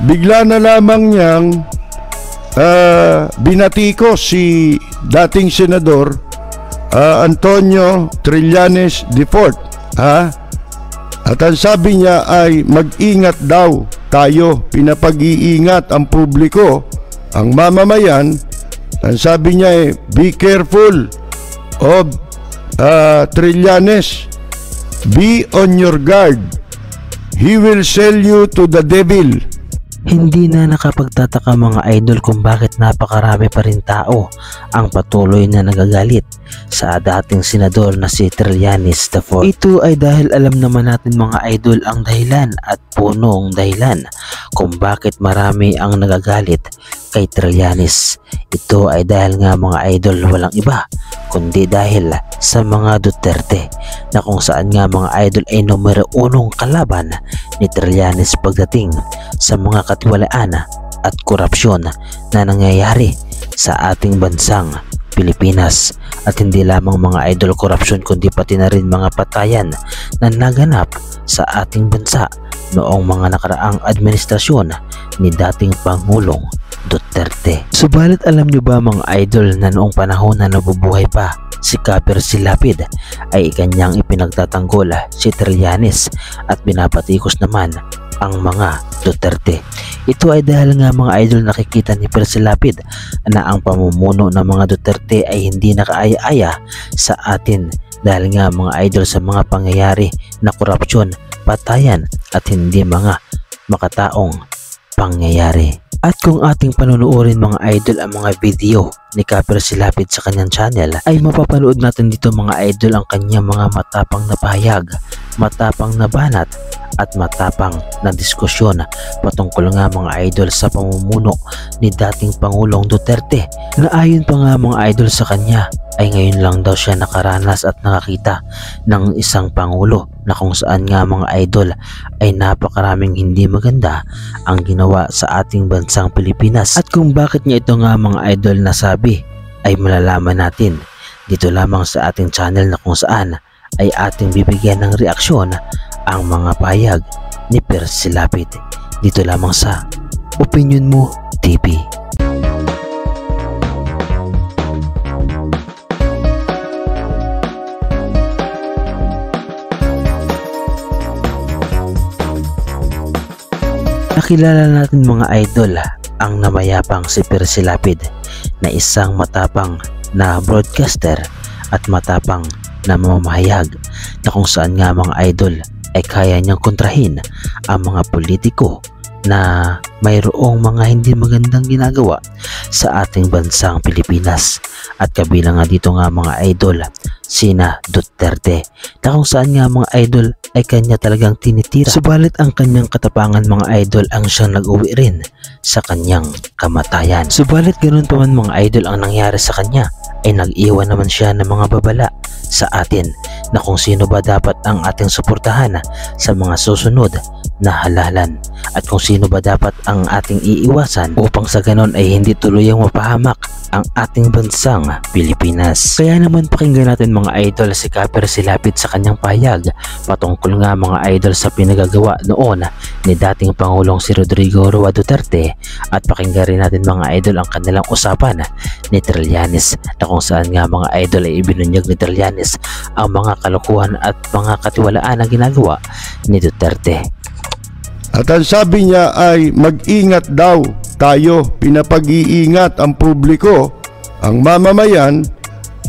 bigla na lamang niyang binatikos si dating senador Antonio Trillanes IV, at ang sabi niya ay mag-ingat daw tayo, pinapag-iingat ang publiko, ang mamamayan. Ang sabi niya ay be careful of Trillanes, be on your guard, he will sell you to the devil. Hindi na nakapagtataka mga idol kung bakit napakarami pa rin tao ang patuloy na nagagalit sa dating senador na si Trillanes IV. Ito ay dahil alam naman natin mga idol ang dahilan at punong dahilan kung bakit marami ang nagagalit kay Trillanes. Ito ay dahil nga mga idol walang iba kundi dahil sa mga Duterte, na kung saan nga mga idol ay numero 1 kalaban ni Trillanes pagdating sa mga katiwalaan at korupsyon na nangyayari sa ating bansang Pilipinas. At hindi lamang mga idol korupsyon kundi pati na rin mga patayan na naganap sa ating bansa noong mga nakaraang administrasyon ni dating Pangulong Duterte. Subalit alam nyo ba mga idol na noong panahon na nabubuhay pa si Caper Silapid ay kanyang ipinagtatanggol si Trillanes at pinapatikos naman ang mga Duterte. Ito ay dahil nga mga idol nakikita ni Caper Silapid na ang pamumuno ng mga Duterte ay hindi nakaaya-aya sa atin dahil nga mga idol sa mga pangyayari na korupsyon, patayan at hindi mga makataong pangyayari. At kung ating panunuorin mga idol ang mga video ni Caper Silapid sa kanyang channel, ay mapapanood natin dito mga idol ang kanyang mga matapang na pahayag, matapang na banat at matapang na diskusyon patungkol nga mga idol sa pamumuno ni dating Pangulong Duterte, na ayon pa nga mga idol sa kanya ay ngayon lang daw siya nakaranas at nakakita ng isang Pangulo na kung saan nga mga idol ay napakaraming hindi maganda ang ginawa sa ating bansang Pilipinas. At kung bakit niya ito nga mga idol nasabi ay malalaman natin dito lamang sa ating channel, na kung saan ay ating bibigyan ng reaksyon ang mga pahayag ni Caper Silapid dito lamang sa Opinion Mo TV. Nakilala natin mga idol ang namayapang si Caper Silapid na isang matapang na broadcaster at matapang na mamamahayag, na kung saan nga mga idol ay kaya niyang kontrahin ang mga politiko na mayroong mga hindi magandang ginagawa sa ating bansang Pilipinas. At kabilang nga dito nga mga idol sina Duterte, na kung saan nga mga idol ay kanya talagang tinitira. Subalit ang kanyang katapangan mga idol ang siyang nag-uwi rin sa kanyang kamatayan. Subalit ganoon pa man mga idol ang nangyari sa kanya, ay nag-iwan naman siya ng mga babala sa atin na kung sino ba dapat ang ating suportahan sa mga susunod na halalan at kung sino ba dapat ang ating iiwasan upang sa ganon ay hindi tuluyang mapahamak ang ating bansang Pilipinas. Kaya naman pakinggan natin mga idol si Caper Silapid sa kanyang pahayag patungkol nga mga idol sa pinagagawa noon ni dating Pangulong si Rodrigo Roa Duterte, at pakinggan rin natin mga idol ang kanilang usapan ni Trillanes, na kung saan nga mga idol ay ibinunyag ni Trillanes ang mga kalokohan at mga katiwalaan na ginagawa ni Duterte. At ang sabi niya ay mag-ingat daw tayo, pinapag-iingat ang publiko, ang mamamayan.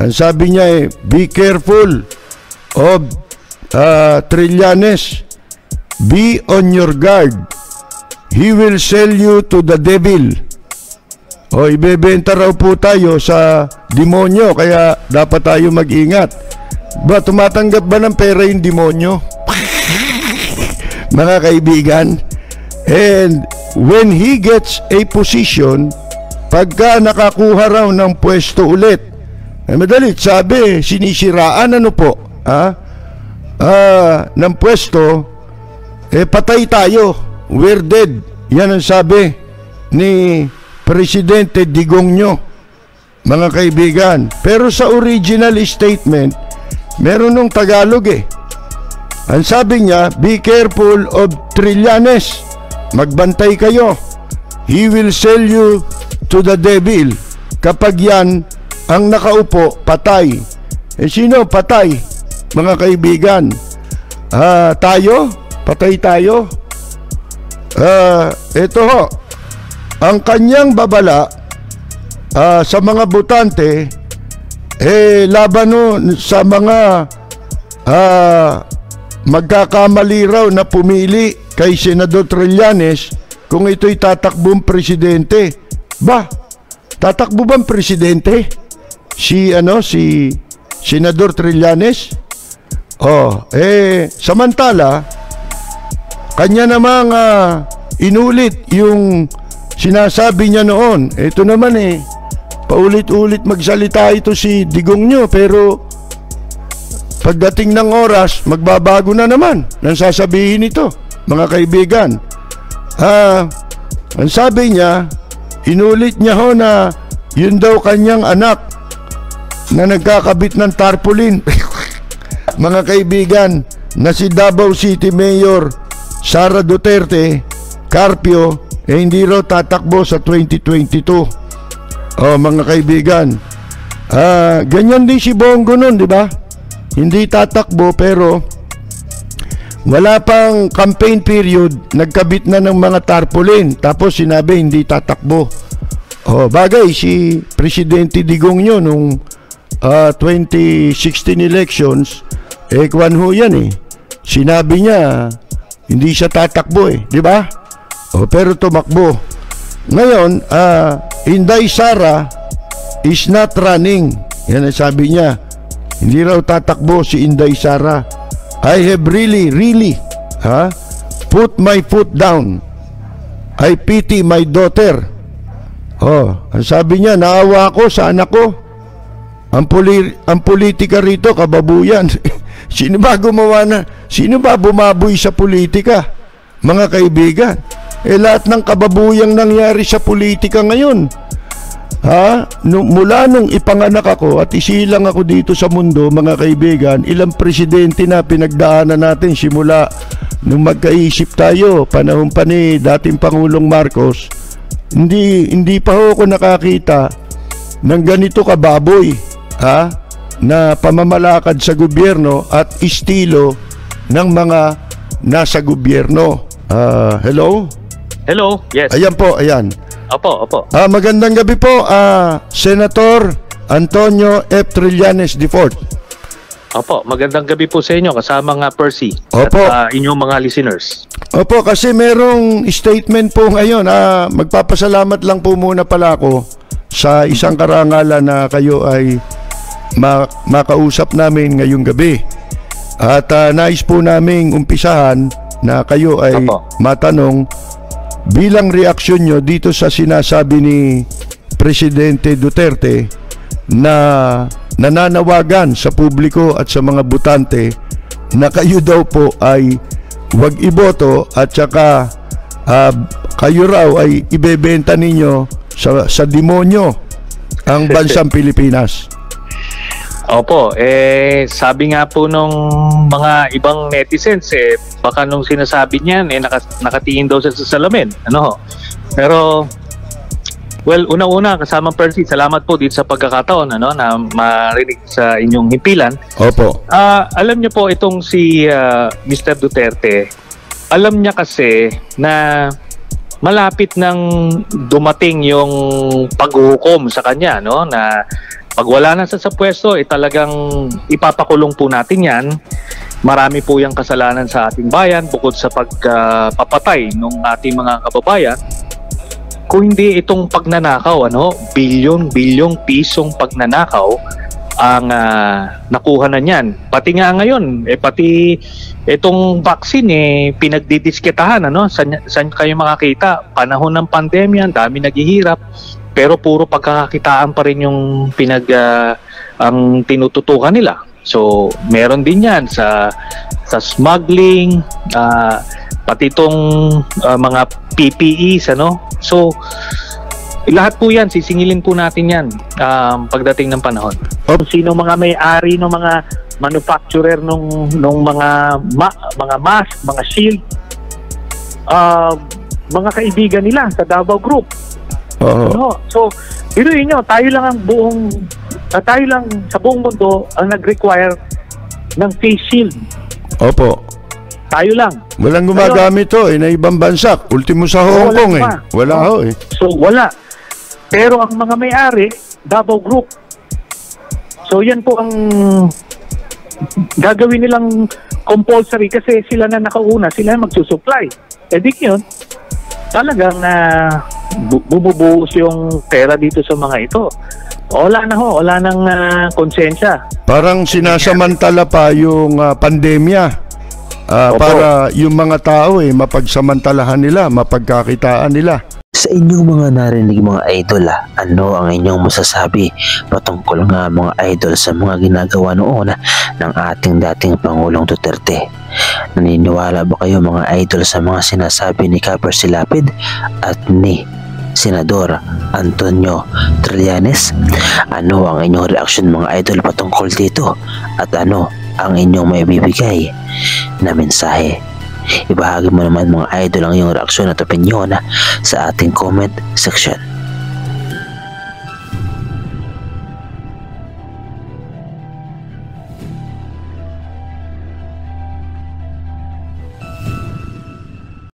Ang sabi niya ay be careful of Trillanes, be on your guard, he will sell you to the devil. O ibebenta raw po tayo sa demonyo, kaya dapat tayo mag-ingat. Ba, tumatanggap ba ng pera yung demonyo? Mga kaibigan, and when he gets a position, pagka nakakuha raw ng pwesto ulit, ay madalit sabi, sinisiraan ano po, ng pwesto, patay tayo, we're dead. Yan ang sabi ni Presidente Digongyo, mga kaibigan. Pero sa original statement, meron nung Tagalog Ang sabi niya, be careful of Trillanes, magbantay kayo. He will sell you to the devil. Kapag yan ang nakaupo, patay. Sino patay? Mga kaibigan, tayo? Patay tayo? Ito ho, ang kanyang babala sa mga botante, laban sa mga magkakamali raw na pumili kay Senador Trillanes kung ito'y tatakbong presidente. Ba, tatakbo bang presidente? Si Senador Trillanes? Samantala, kanya namang inulit yung sinasabi niya noon. Ito naman paulit-ulit magsalita ito si Digong nyo, pero pagdating ng oras, magbabago na naman nang sasabihin ito, mga kaibigan. Ang sabi niya, inulit niya ho na yun daw kanyang anak na nagkakabit ng tarpaulin. Mga kaibigan, na si Davao City Mayor Sara Duterte Carpio, hindi raw tatakbo sa 2022. Mga kaibigan, ganyan din si Bongo nun, di ba? Hindi tatakbo, pero wala pang campaign period, nagkabit na ng mga tarpaulin, tapos sinabi hindi tatakbo. Bagay si Presidente Digong nyo nung 2016 elections, kwan ho yan sinabi niya hindi siya tatakbo, di ba? Pero tumakbo. Ngayon, Inday Sara is not running. Yan ang sabi niya. Hindi raw tatakbo si Inday Sara. I have really put my foot down. I pity my daughter. Ang sabi niya, naawa ko sa anak ko. Ang politika rito, kababuyan. Sino ba bumaboy sa politika? Mga kaibigan, lahat ng kababuyang nangyari sa politika ngayon. Mula nung ipanganak ako at isilang ako dito sa mundo, mga kaibigan, ilang presidente na pinagdaanan natin simula nung magkaisip tayo, panahon pa ni dating Pangulong Marcos. Hindi pa ako nakakita ng ganito kababoy, na pamamalakad sa gobyerno at estilo ng mga nasa gobyerno. Hello? Hello, yes. Ayan po, ayan. Opo. Magandang gabi po, Senator Antonio F. Trillanes IV. Opo, magandang gabi po sa inyo, kasama nga Percy. Opo. At inyong mga listeners. Opo, kasi merong statement po ngayon. Magpapasalamat lang po muna pala ako sa isang karangalan na kayo ay makausap namin ngayong gabi. At nais po naming umpisahan na kayo ay matanong bilang reaksyon nyo dito sa sinasabi ni Presidente Duterte na nananawagan sa publiko at sa mga botante na kayo daw po ay wag iboto at saka kayo raw ay ibebenta ninyo sa demonyo ang bansang Pilipinas. Opo, sabi nga po nung mga ibang netizens, baka nung sinasabi niyan, nakatingin daw sa salamin. Pero, well, una-una, kasama Percy, salamat po dito sa pagkakataon, na marinig sa inyong himpilan. Opo. Alam niyo po, itong si Mr. Duterte, alam niya kasi na malapit nang dumating yung paghuhukom sa kanya, na pag wala na sa pwesto, talagang ipapakulong po natin yan. Marami po yung kasalanan sa ating bayan bukod sa pagpapatay ng ating mga kababayan. Kung hindi itong pagnanakaw, bilyong pisong pagnanakaw ang nakuha na niyan. Pati nga ngayon, pati itong vaccine, pinagdidisketahan, Saan kayo makakita? Panahon ng pandemya, dami naghihirap. Pero puro pagkakakitaan pa rin yung ang tinututukan nila. So, meron din yan sa smuggling, pati itong mga PPEs, So, lahat po yan, sisingilin po natin yan pagdating ng panahon. Sino mga may-ari ng mga manufacturer ng mga mask, mga shield, mga kaibigan nila sa Davao Group. Oo. No? So, biruin nyo, tayo lang sa buong mundo ang nag-require ng face shield. Opo. Tayo lang. Walang gumagamit to na ibang bansa. Ultimo sa Hong Wala Kong pa. Wala ho eh. So, wala. Pero ang mga may-ari, Davao Group. So, yan po ang gagawin nilang compulsory kasi sila na nakauna, sila magsusupply. E di yun, talagang bumubuhos yung pera dito sa mga ito. Wala na ho, wala nang konsensya. Parang sinasamantala pa yung pandemya Opo. para yung mga tao mapagsamantalahan nila, mapagkakitaan nila. Sa inyong mga narinig mga idol, ano ang inyong masasabi patungkol nga mga idol sa mga ginagawa noon ng ating dating Pangulong Duterte? Naniniwala ba kayo mga idol sa mga sinasabi ni Caper Silapid at ni Senador Antonio Trillanes? Ano ang inyong reaksyon mga idol patungkol dito? At ano ang inyong maibibigay na mensahe? Ibahagi mo naman mga idol ang iyong reaksyon at opinyon sa ating comment section.